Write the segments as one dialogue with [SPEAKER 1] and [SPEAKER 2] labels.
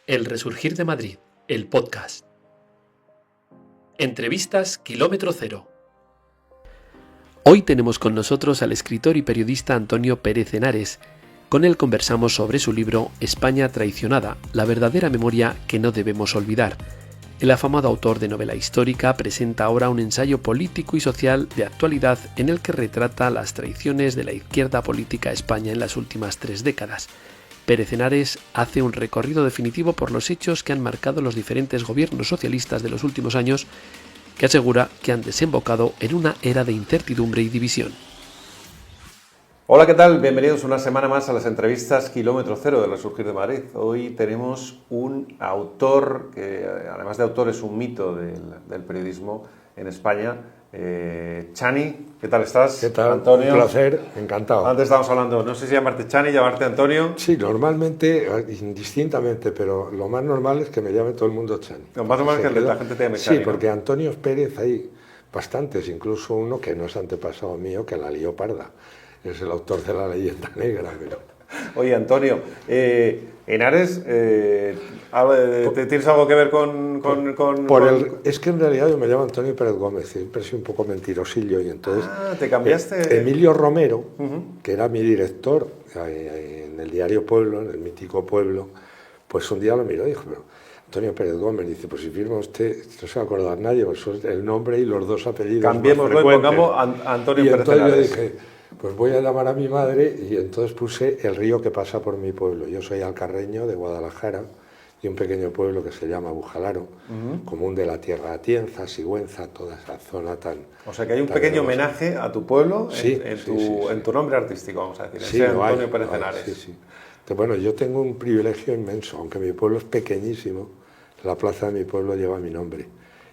[SPEAKER 1] El Resurgir de Madrid, el podcast. Entrevistas Kilómetro Cero. Hoy tenemos con nosotros al escritor y periodista Antonio Pérez Henares. Con él conversamos sobre su libro España traicionada, la verdadera memoria que no debemos olvidar. El afamado autor de novela histórica presenta ahora un ensayo político y social de actualidad en el que retrata las traiciones de la izquierda política a España en las últimas 3 décadas. Pérez Henares hace un recorrido definitivo por los hechos que han marcado los diferentes gobiernos socialistas de los últimos años, que asegura que han desembocado en una era de incertidumbre y división.
[SPEAKER 2] Hola, ¿qué tal? Bienvenidos una semana más a las entrevistas Kilómetro Cero del Resurgir de Madrid. Hoy tenemos un autor que, además de autor, es un mito del periodismo en España. Chani, ¿qué tal estás?
[SPEAKER 3] ¿Qué tal?
[SPEAKER 2] Antonio.
[SPEAKER 3] Un placer, encantado.
[SPEAKER 2] Antes estábamos hablando, no sé si llamarte Chani, llamarte Antonio.
[SPEAKER 3] Sí, normalmente, indistintamente, pero lo más normal es que me llame todo el mundo Chani.
[SPEAKER 2] Lo más normal es que la gente te llame Chani.
[SPEAKER 3] Sí, porque Antonio Pérez hay bastantes, incluso uno que no es antepasado mío, que la lió parda. Es el autor de La Leyenda Negra. Pero...
[SPEAKER 2] Oye, Antonio, Henares, ¿tienes algo que ver con...?
[SPEAKER 3] Es que en realidad yo me llamo Antonio Pérez Gómez, siempre soy un poco mentirosillo y entonces...
[SPEAKER 2] ¿te cambiaste?
[SPEAKER 3] Emilio Romero, que era mi director en el diario Pueblo, en el mítico Pueblo, pues un día lo miró y dijo, pero Antonio Pérez Gómez, dice, pues si firma usted, no se va a acordar nadie, pues es el nombre y los dos apellidos.
[SPEAKER 2] Cambiémoslo y pongamos Antonio Pérez
[SPEAKER 3] Henares. Yo dije, pues voy a llamar a mi madre y entonces puse el río que pasa por mi pueblo. Yo soy alcarreño de Guadalajara y un pequeño pueblo que se llama Bujalaro, común de la tierra Atienza, Sigüenza, toda esa zona tan...
[SPEAKER 2] O sea que hay un pequeño homenaje a tu pueblo en tu nombre artístico, vamos a decir, en Antonio Pérez Henares.
[SPEAKER 3] Sí. Entonces, bueno, yo tengo un privilegio inmenso, aunque mi pueblo es pequeñísimo, la plaza de mi pueblo lleva mi nombre.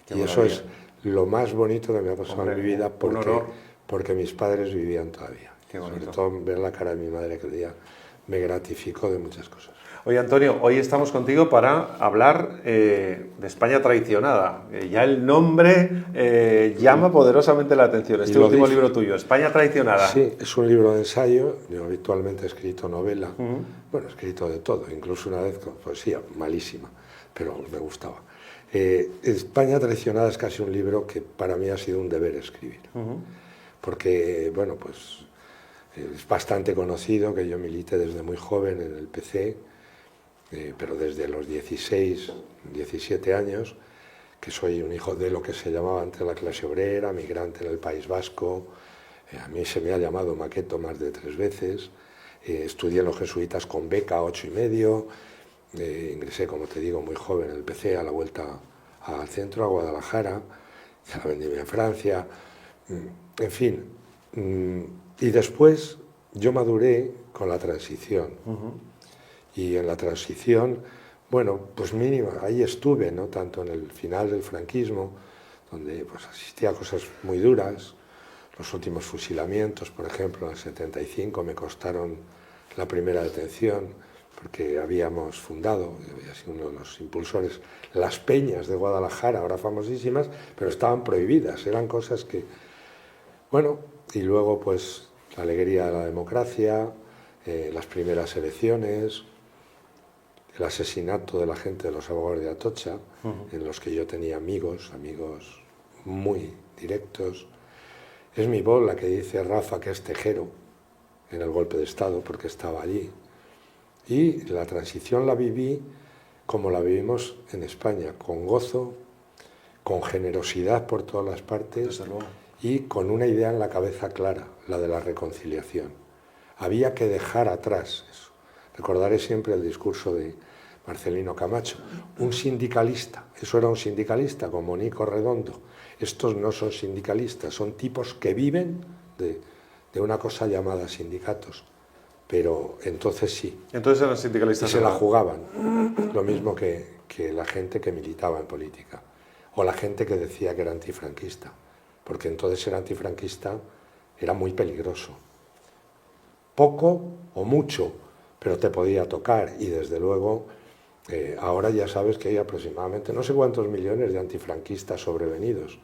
[SPEAKER 3] Qué y maravilla. Eso es lo más bonito que me ha pasado en mi vida, porque mis padres vivían todavía. Sobre todo ver la cara de mi madre aquel día me gratificó de muchas cosas.
[SPEAKER 2] Oye, Antonio, hoy estamos contigo para hablar de España traicionada. Ya el nombre llama poderosamente la atención. Este último libro tuyo, España traicionada.
[SPEAKER 3] Sí, es un libro de ensayo. Yo habitualmente he escrito novela. Bueno, he escrito de todo, incluso una vez con poesía, malísima, pero me gustaba. España traicionada es casi un libro que para mí ha sido un deber escribir. Porque, bueno, pues es bastante conocido que yo milité desde muy joven en el PC, pero desde los 16, 17 años, que soy un hijo de lo que se llamaba antes la clase obrera, migrante en el País Vasco. A mí se me ha llamado maqueto más de 3 veces. Estudié en los jesuitas con beca 8,5. Ingresé, como te digo, muy joven en el PC, a la vuelta al centro, a Guadalajara, a la vendimia en Francia. En fin, y después yo maduré con la transición. Y en la transición, bueno, pues mínima, ahí estuve, ¿no? Tanto en el final del franquismo, donde pues asistí a cosas muy duras, los últimos fusilamientos, por ejemplo, en el 75 me costaron la primera detención, porque habíamos fundado, había sido uno de los impulsores, las peñas de Guadalajara, ahora famosísimas, pero estaban prohibidas, eran cosas que... Bueno, y luego pues la alegría de la democracia, las primeras elecciones, el asesinato de la gente de los abogados de Atocha, en los que yo tenía amigos muy directos. Es mi voz la que dice Rafa que es tejero en el golpe de Estado, porque estaba allí. Y la transición la viví como la vivimos en España, con gozo, con generosidad por todas las partes.
[SPEAKER 2] Desde luego.
[SPEAKER 3] Y con una idea en la cabeza clara, la de la reconciliación. Había que dejar atrás eso. Recordaré siempre el discurso de Marcelino Camacho, un sindicalista, eso era un sindicalista como Nico Redondo. Estos no son sindicalistas, son tipos que viven de una cosa llamada sindicatos, pero entonces sí.
[SPEAKER 2] Entonces eran sindicalistas.
[SPEAKER 3] Y se la jugaban, lo mismo que la gente que militaba en política, o la gente que decía que era antifranquista. Porque entonces ser antifranquista era muy peligroso. Poco o mucho, pero te podía tocar. Y desde luego, ahora ya sabes que hay aproximadamente no sé cuántos millones de antifranquistas sobrevenidos.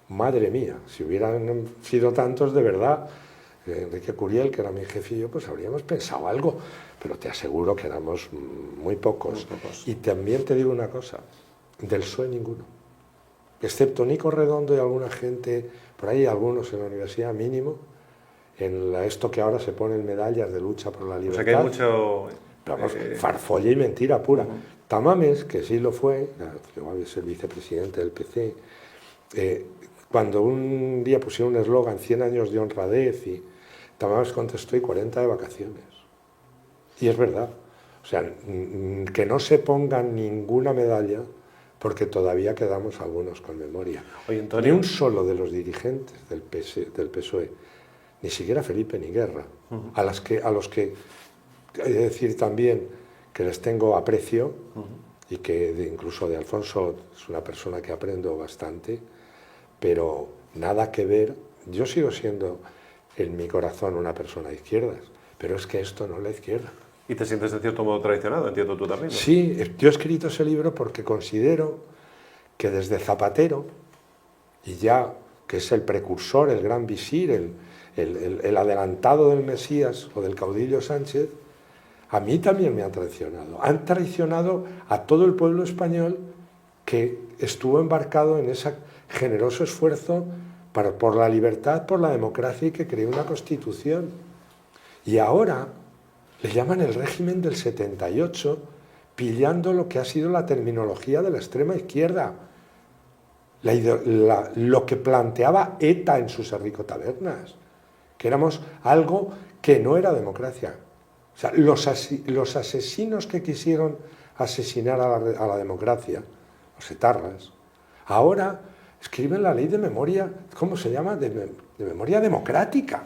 [SPEAKER 3] Madre mía, si hubieran sido tantos, de verdad, Enrique Curiel, que era mi jefe, y yo, pues habríamos pensado algo, pero te aseguro que éramos muy pocos. Y también te digo una cosa, del PSOE ninguno, excepto Nico Redondo y alguna gente, por ahí algunos en la universidad mínimo, en esto que ahora se ponen medallas de lucha por la libertad.
[SPEAKER 2] O sea que hay mucho...
[SPEAKER 3] Vamos, farfolla y mentira pura. Tamames, que sí lo fue, llegó a ser vicepresidente del PC, cuando un día pusieron un eslogan, 100 años de honradez, y Tamames contestó, y 40 de vacaciones. Y es verdad. O sea, que no se pongan ninguna medalla, porque todavía quedamos algunos con memoria.
[SPEAKER 2] Oye, Antonio,
[SPEAKER 3] Ni un solo de los dirigentes del PSOE, ni siquiera Felipe ni Guerra, a los que hay que decir también que les tengo aprecio, y que incluso de Alfonso es una persona que aprendo bastante, pero nada que ver. Yo sigo siendo en mi corazón una persona de izquierdas, pero es que esto no es la izquierda.
[SPEAKER 2] ¿Y te sientes de cierto modo traicionado? Entiendo tú también, ¿no?
[SPEAKER 3] Sí, yo he escrito ese libro porque considero que desde Zapatero, y ya que es el precursor, el gran visir, el adelantado del Mesías o del caudillo Sánchez, a mí también me han traicionado. Han traicionado a todo el pueblo español que estuvo embarcado en ese generoso esfuerzo por la libertad, por la democracia, y que creó una Constitución. Y ahora le llaman el régimen del 78, pillando lo que ha sido la terminología de la extrema izquierda, lo que planteaba ETA en sus tabernas, que éramos algo que no era democracia. O sea, los asesinos que quisieron asesinar a la democracia, los etarras, ahora escriben la ley de memoria, ¿cómo se llama? De memoria democrática.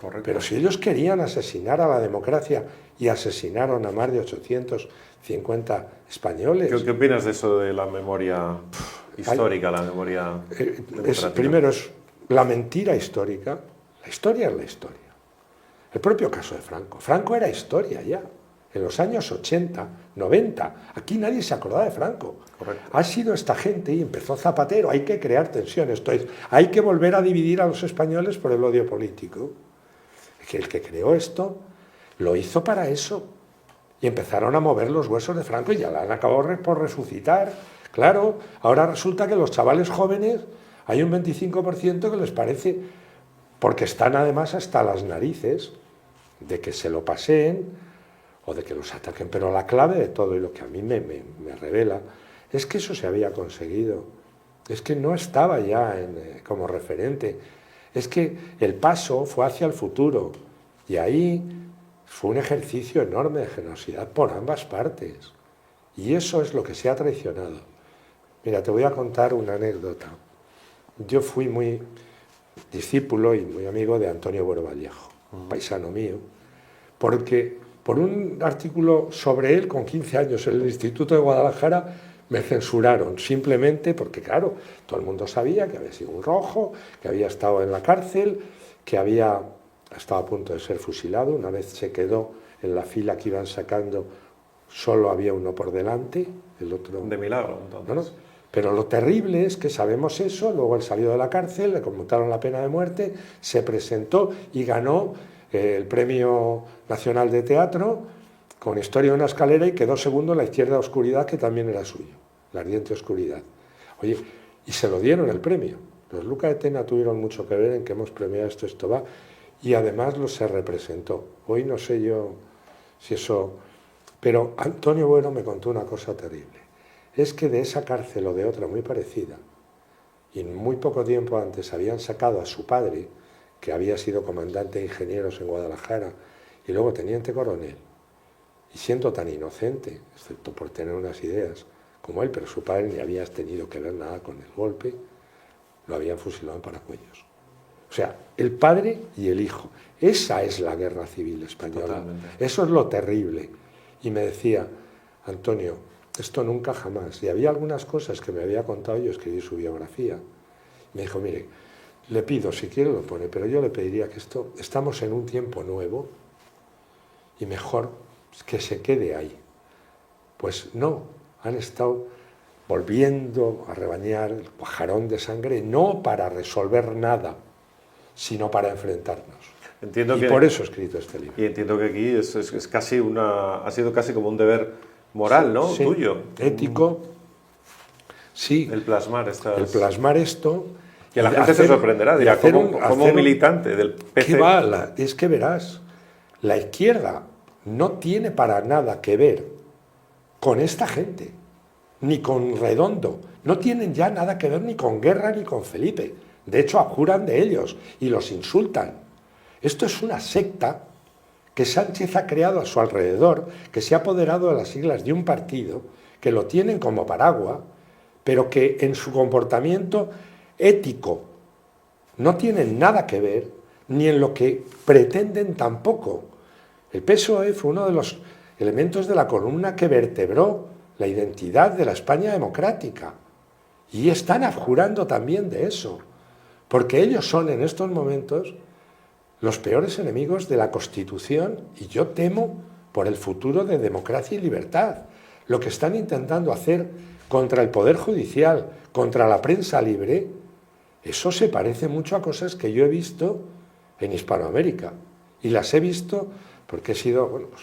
[SPEAKER 2] Correcto.
[SPEAKER 3] Pero si ellos querían asesinar a la democracia y asesinaron a más de 850 españoles...
[SPEAKER 2] ¿Qué opinas de eso de la memoria histórica, la memoria democrática?
[SPEAKER 3] Primero es la mentira histórica. La historia es la historia. El propio caso de Franco. Franco era historia ya. En los años 80, 90, aquí nadie se acordaba de Franco.
[SPEAKER 2] Correcto.
[SPEAKER 3] Ha sido esta gente, y empezó Zapatero, hay que crear tensiones. Entonces, hay que volver a dividir a los españoles por el odio político. Que el que creó esto lo hizo para eso. Y empezaron a mover los huesos de Franco y ya la han acabado por resucitar. Claro, ahora resulta que los chavales jóvenes, hay un 25% que les parece, porque están además hasta las narices de que se lo paseen o de que los ataquen. Pero la clave de todo, y lo que a mí me revela, es que eso se había conseguido. Es que no estaba ya como referente. Es que el paso fue hacia el futuro, y ahí fue un ejercicio enorme de generosidad por ambas partes. Y eso es lo que se ha traicionado. Mira, te voy a contar una anécdota. Yo fui muy discípulo y muy amigo de Antonio Buero Vallejo, paisano mío, porque por un artículo sobre él con 15 años en el Instituto de Guadalajara me censuraron, simplemente porque, claro, todo el mundo sabía que había sido un rojo, que había estado en la cárcel, que había estado a punto de ser fusilado. Una vez se quedó en la fila que iban sacando, solo había uno por delante, el otro...
[SPEAKER 2] De milagro, entonces.
[SPEAKER 3] ¿No? Pero lo terrible es que sabemos eso, luego él salió de la cárcel, le conmutaron la pena de muerte, se presentó y ganó el Premio Nacional de Teatro con Historia de una escalera, y quedó segundo en La izquierda oscuridad, que también era suyo, La ardiente oscuridad. Oye, y se lo dieron el premio. Los Luca de Tena tuvieron mucho que ver en que hemos premiado esto va, y además se representó. Hoy no sé yo si eso... Pero Antonio Bueno me contó una cosa terrible. Es que de esa cárcel o de otra muy parecida, y muy poco tiempo antes habían sacado a su padre, que había sido comandante de ingenieros en Guadalajara y luego teniente coronel, y siendo tan inocente, excepto por tener unas ideas como él, pero su padre ni había tenido que ver nada con el golpe, lo habían fusilado en Paracuellos. O sea, el padre y el hijo. Esa es la guerra civil española.
[SPEAKER 2] Totalmente.
[SPEAKER 3] Eso es lo terrible. Y me decía, Antonio, esto nunca jamás. Y había algunas cosas que me había contado, yo escribí su biografía. Me dijo, mire, le pido, si quiere lo pone, pero yo le pediría que estamos en un tiempo nuevo y mejor que se quede ahí. Pues no, han estado volviendo a rebañar el pajarón de sangre, no para resolver nada, sino para enfrentarnos.
[SPEAKER 2] Entiendo
[SPEAKER 3] y
[SPEAKER 2] que,
[SPEAKER 3] por eso he escrito este libro.
[SPEAKER 2] y entiendo que aquí es casi ha sido casi como un deber moral, ¿no?
[SPEAKER 3] Sí,
[SPEAKER 2] Tuyo.
[SPEAKER 3] ético, sí.
[SPEAKER 2] El plasmar
[SPEAKER 3] El plasmar esto.
[SPEAKER 2] Que la gente se sorprenderá, dirá, como militante del PC.
[SPEAKER 3] ¿Qué va? Es que verás, la izquierda no tiene para nada que ver con esta gente, ni con Redondo. No tienen ya nada que ver ni con Guerra ni con Felipe. De hecho, abjuran de ellos y los insultan. Esto es una secta que Sánchez ha creado a su alrededor, que se ha apoderado de las siglas de un partido, que lo tienen como paraguas, pero que en su comportamiento ético no tienen nada que ver, ni en lo que pretenden tampoco. El PSOE fue uno de los elementos de la columna que vertebró la identidad de la España democrática. Y están abjurando también de eso, porque ellos son en estos momentos los peores enemigos de la Constitución y yo temo por el futuro de democracia y libertad. Lo que están intentando hacer contra el Poder Judicial, contra la prensa libre, eso se parece mucho a cosas que yo he visto en Hispanoamérica. Y las he visto porque he sido pues,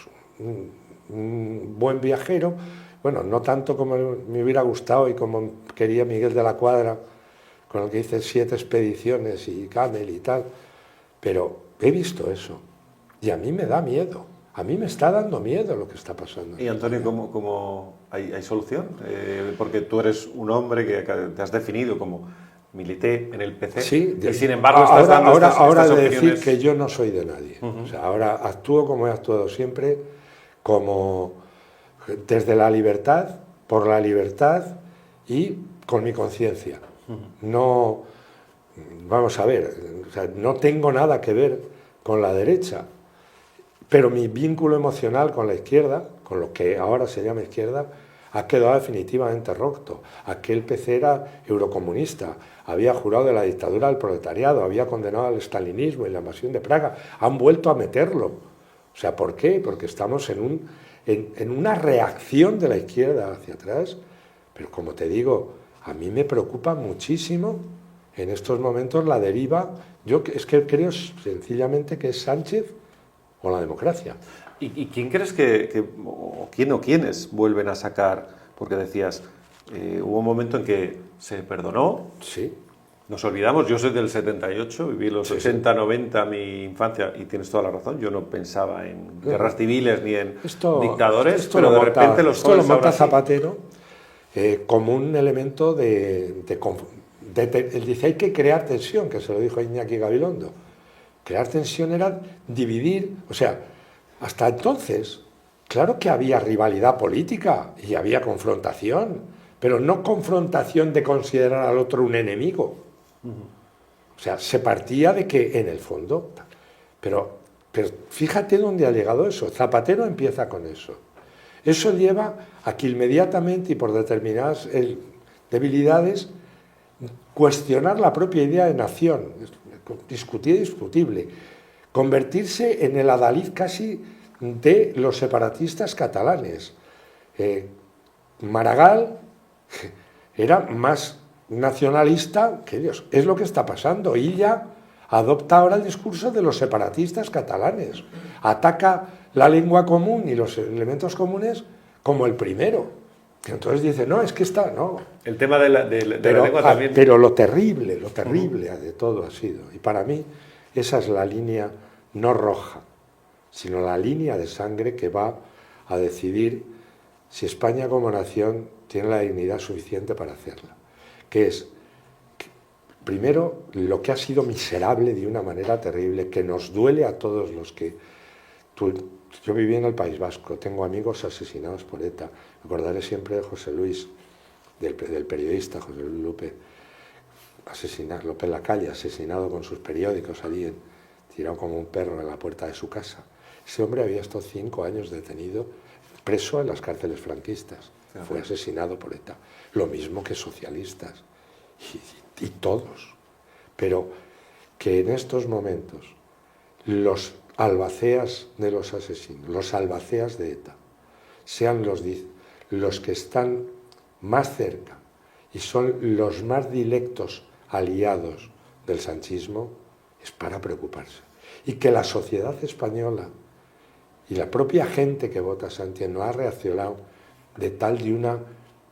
[SPEAKER 3] un buen viajero, no tanto como me hubiera gustado y como quería Miguel de la Cuadra, con el que hice 7 expediciones y Camel y tal, pero he visto eso y a mí me da miedo. A mí me está dando miedo lo que está pasando.
[SPEAKER 2] Y Antonio, ¿cómo hay solución? Porque tú eres un hombre que te has definido como milité en el PC,
[SPEAKER 3] sí,
[SPEAKER 2] y sin embargo estás dando
[SPEAKER 3] ahora
[SPEAKER 2] estas
[SPEAKER 3] de
[SPEAKER 2] opiniones.
[SPEAKER 3] Decir que yo no soy de nadie. O sea, ahora actúo como he actuado siempre, como desde la libertad, por la libertad y con mi conciencia. No, vamos a ver, o sea, no tengo nada que ver con la derecha, pero mi vínculo emocional con la izquierda, con lo que ahora se llama izquierda, ha quedado definitivamente roto. Aquel PC era eurocomunista, había jurado de la dictadura del proletariado, había condenado al estalinismo y la invasión de Praga. Han vuelto a meterlo. O sea, ¿por qué? Porque estamos en una reacción de la izquierda hacia atrás. Pero como te digo, a mí me preocupa muchísimo en estos momentos la deriva. Yo es que creo sencillamente que es Sánchez o la democracia.
[SPEAKER 2] ¿Y quién crees o quién o quiénes vuelven a sacar? Porque decías, hubo un momento en que se perdonó.
[SPEAKER 3] Sí.
[SPEAKER 2] Nos olvidamos, yo soy del 78, viví los 80, 90, mi infancia, y tienes toda la razón, yo no pensaba en guerras civiles ni en dictadores, pero de repente los
[SPEAKER 3] jóvenes... Esto lo monta Zapatero como un elemento él dice, hay que crear tensión, que se lo dijo a Iñaki Gabilondo. Crear tensión era dividir, o sea, hasta entonces, claro que había rivalidad política y había confrontación, pero no confrontación de considerar al otro un enemigo. O sea, se partía de que en el fondo... Pero fíjate dónde ha llegado eso. Zapatero empieza con eso. Eso lleva a que inmediatamente y por determinadas debilidades cuestionar la propia idea de nación, discutible, convertirse en el adalid casi de los separatistas catalanes. Maragall era más nacionalista que Dios. Es lo que está pasando. Illa adopta ahora el discurso de los separatistas catalanes. Ataca la lengua común y los elementos comunes como el primero. Entonces dice, no, es que está... No.
[SPEAKER 2] El tema de la lengua también...
[SPEAKER 3] Pero lo terrible de todo ha sido, y para mí esa es la línea no roja, sino la línea de sangre que va a decidir si España como nación tiene la dignidad suficiente para hacerla. Que es, primero, lo que ha sido miserable de una manera terrible, que nos duele a todos los que... Yo viví en el País Vasco, tengo amigos asesinados por ETA, me acordaré siempre de José Luis, del periodista José Luis Lupe, López Lacalle, asesinado con sus periódicos allí, tirado como un perro en la puerta de su casa. Ese hombre había estado 5 años detenido, preso en las cárceles franquistas, fue asesinado por ETA. Lo mismo que socialistas, y todos. Pero que en estos momentos los albaceas de los asesinos, los albaceas de ETA, sean los que están más cerca y son los más directos aliados del sanchismo, es para preocuparse. y que la sociedad española y la propia gente que vota a Sánchez no ha reaccionado de una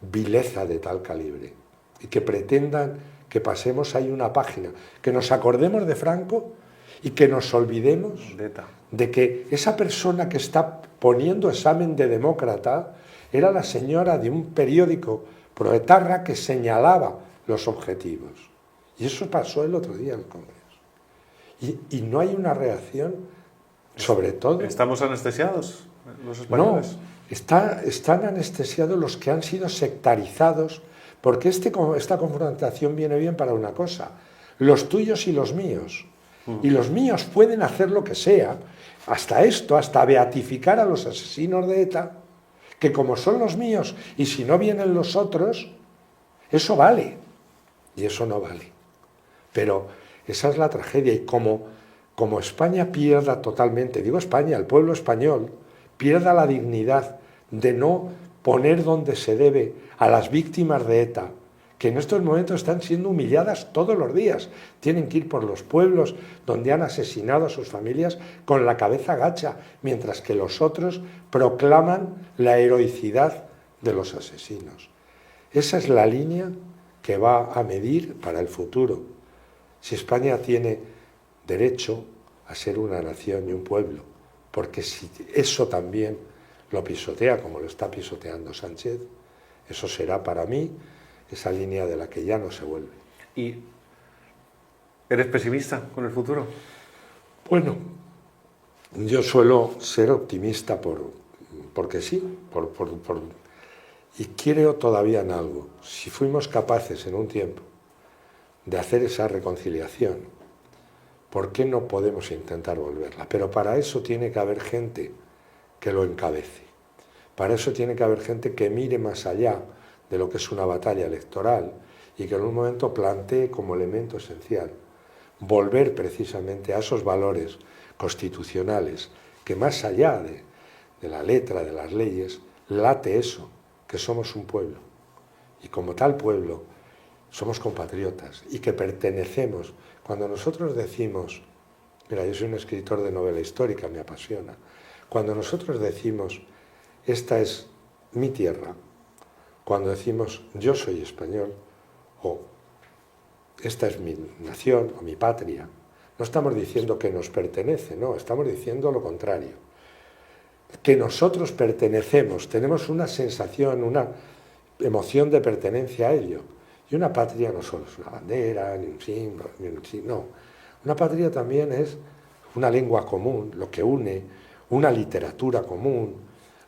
[SPEAKER 3] vileza de tal calibre, y que pretendan que pasemos ahí una página, que nos acordemos de Franco y que nos olvidemos de que esa persona que está poniendo examen de demócrata era la señora de un periódico proetarra que señalaba los objetivos. Y eso pasó el otro día en el Congreso. Y no hay una reacción, sobre todo...
[SPEAKER 2] ¿Estamos anestesiados los españoles?
[SPEAKER 3] No, están anestesiados los que han sido sectarizados, porque esta confrontación viene bien para una cosa: los tuyos y los míos. Y los míos pueden hacer lo que sea, hasta beatificar a los asesinos de ETA, que como son los míos y si no vienen los otros, eso vale. Y eso no vale. Pero esa es la tragedia. Y como España pierda totalmente, digo España, el pueblo español, pierda la dignidad de no poner donde se debe a las víctimas de ETA, que en estos momentos están siendo humilladas todos los días. Tienen que ir por los pueblos donde han asesinado a sus familias con la cabeza gacha, mientras que los otros proclaman la heroicidad de los asesinos. Esa es la línea que va a medir para el futuro si España tiene derecho a ser una nación y un pueblo, porque si eso también lo pisotea como lo está pisoteando Sánchez, eso será para mí esa línea de la que ya no se vuelve.
[SPEAKER 2] ¿Y eres pesimista con el futuro?
[SPEAKER 3] Bueno, yo suelo ser optimista porque sí, y creo todavía en algo. Si fuimos capaces en un tiempo de hacer esa reconciliación, ¿por qué no podemos intentar volverla? Pero para eso tiene que haber gente que lo encabece. Para eso tiene que haber gente que mire más allá de lo que es una batalla electoral y que en un momento plantee como elemento esencial volver precisamente a esos valores constitucionales que más allá de la letra de las leyes late eso, que somos un pueblo y como tal pueblo somos compatriotas y que pertenecemos. Cuando nosotros decimos, mira, yo soy un escritor de novela histórica, me apasiona, cuando nosotros decimos esta es mi tierra, cuando decimos yo soy español o esta es mi nación o mi patria, no estamos diciendo que nos pertenece, no, estamos diciendo lo contrario, que nosotros pertenecemos, tenemos una sensación, una emoción de pertenencia a ello. Y una patria no solo es una bandera, ni un símbolo, no. Una patria también es una lengua común, lo que une, una literatura común.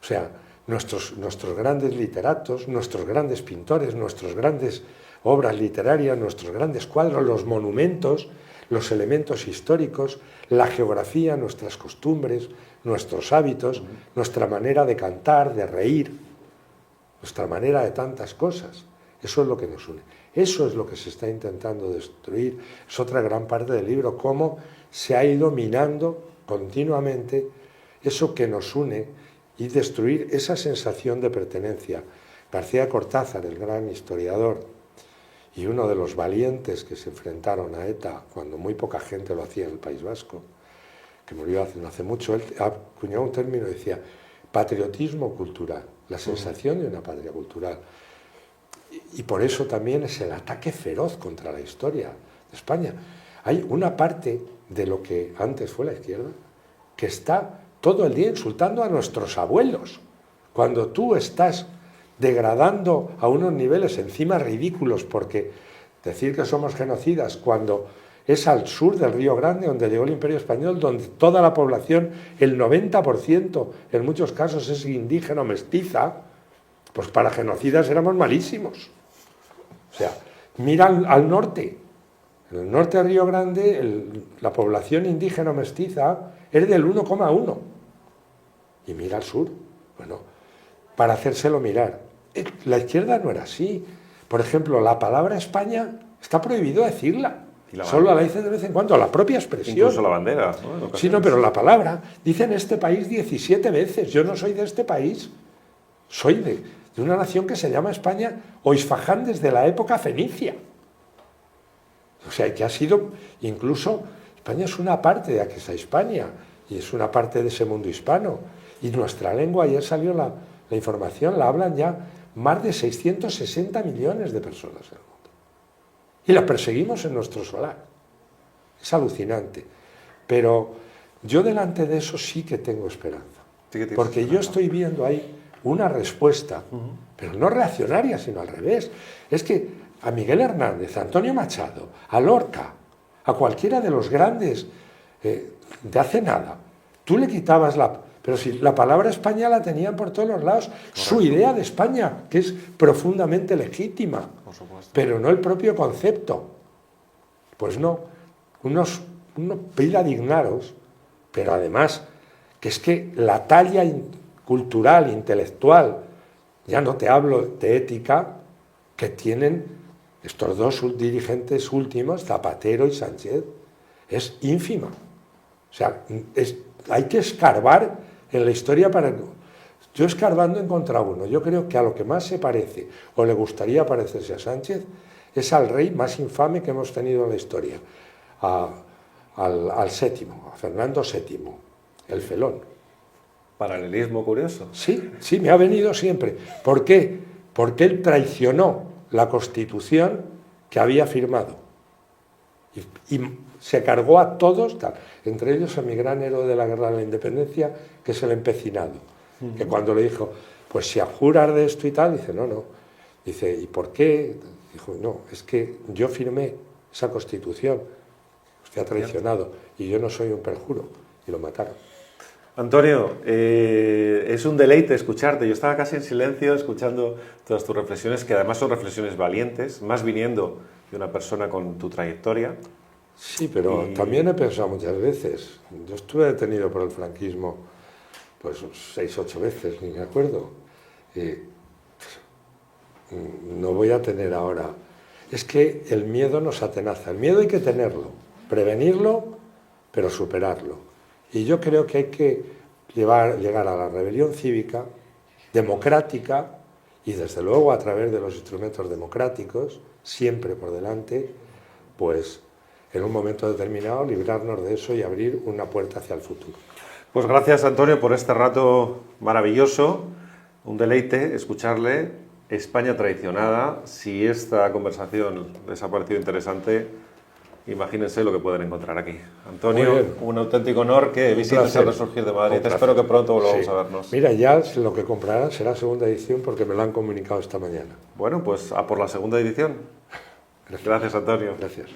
[SPEAKER 3] O sea, nuestros grandes literatos, nuestros grandes pintores, nuestras grandes obras literarias, nuestros grandes cuadros, los monumentos, los elementos históricos, la geografía, nuestras costumbres, nuestros hábitos, nuestra manera de cantar, de reír, nuestra manera de tantas cosas. Eso es lo que nos une. Eso es lo que se está intentando destruir. Es otra gran parte del libro, cómo se ha ido minando continuamente eso que nos une y destruir esa sensación de pertenencia. García Cortázar, el gran historiador y uno de los valientes que se enfrentaron a ETA cuando muy poca gente lo hacía en el País Vasco, que murió no hace mucho, él acuñó un término y decía patriotismo cultural, la sensación de una patria cultural. Y por eso también es el ataque feroz contra la historia de España. Hay una parte de lo que antes fue la izquierda que está todo el día insultando a nuestros abuelos. Cuando tú estás degradando a unos niveles encima ridículos, porque decir que somos genocidas cuando es al sur del Río Grande, donde llegó el Imperio Español, donde toda la población, el 90% en muchos casos es indígena o mestiza, pues para genocidas éramos malísimos. O sea, mira al norte. En el norte del Río Grande la población indígena o mestiza es del 1,1. Y mira al sur. Bueno, para hacérselo mirar. La izquierda no era así. Por ejemplo, la palabra España está prohibido decirla. Solo la dicen de vez en cuando, la propia expresión.
[SPEAKER 2] Incluso la bandera, ¿no?
[SPEAKER 3] Sí, no, pero la palabra. Dicen este país 17 veces. Yo no soy de este país. Soy de una nación que se llama España o Isfahán desde la época fenicia. O sea, que ha sido incluso España es una parte de aquí está Hispania y es una parte de ese mundo hispano. Y nuestra lengua, ayer salió la información, la hablan ya más de 660 millones de personas en el mundo. Y la perseguimos en nuestro solar. Es alucinante. Pero yo delante de eso sí que tengo esperanza. Sí que porque yo estoy viendo ahí una respuesta, pero no reaccionaria, sino al revés. Es que a Miguel Hernández, a Antonio Machado, a Lorca, a cualquiera de los grandes de hace nada, tú le quitabas la... Pero si la palabra España la tenían por todos los lados, correcto, su idea de España, que es profundamente legítima, por supuesto, pero no el propio concepto. Pues no, unos pila de ignaros, pero además, que es que la talla cultural, intelectual, ya no te hablo de ética, que tienen estos dos dirigentes últimos, Zapatero y Sánchez, es ínfima. O sea, hay que escarbar en la historia para... Yo escarbando he encontrado uno. Yo creo que a lo que más se parece, o le gustaría parecerse a Sánchez, es al rey más infame que hemos tenido en la historia, al séptimo, a Fernando VII, el felón.
[SPEAKER 2] Paralelismo curioso.
[SPEAKER 3] Sí, sí, me ha venido siempre. ¿Por qué? Porque él traicionó la Constitución que había firmado. Y se cargó a todos, entre ellos a mi gran héroe de la Guerra de la Independencia, que es el empecinado, que cuando le dijo, pues si abjuras de esto y tal, dice, no, no. Dice, ¿y por qué? Dijo, no, es que yo firmé esa Constitución, usted ha traicionado, y yo no soy un perjuro, y lo mataron.
[SPEAKER 2] Antonio, es un deleite escucharte. Yo estaba casi en silencio escuchando todas tus reflexiones, que además son reflexiones valientes, más viniendo de una persona con tu trayectoria.
[SPEAKER 3] Sí, pero también he pensado muchas veces. Yo estuve detenido por el franquismo pues 6 o 8 veces, ni me acuerdo. No voy a tener ahora... Es que el miedo nos atenaza. El miedo hay que tenerlo, prevenirlo, pero superarlo. Y yo creo que hay que llegar a la rebelión cívica, democrática, y desde luego a través de los instrumentos democráticos, siempre por delante, pues en un momento determinado librarnos de eso y abrir una puerta hacia el futuro.
[SPEAKER 2] Pues gracias, Antonio, por este rato maravilloso, un deleite escucharle. España traicionada. Si esta conversación les ha parecido interesante, imagínense lo que pueden encontrar aquí. Antonio, un auténtico honor que visites el Resurgir de Madrid. Espero que pronto volvamos a vernos.
[SPEAKER 3] Mira, ya lo que comprarán será segunda edición porque me lo han comunicado esta mañana.
[SPEAKER 2] Bueno, pues a por la segunda edición. Gracias, Antonio.
[SPEAKER 3] Gracias.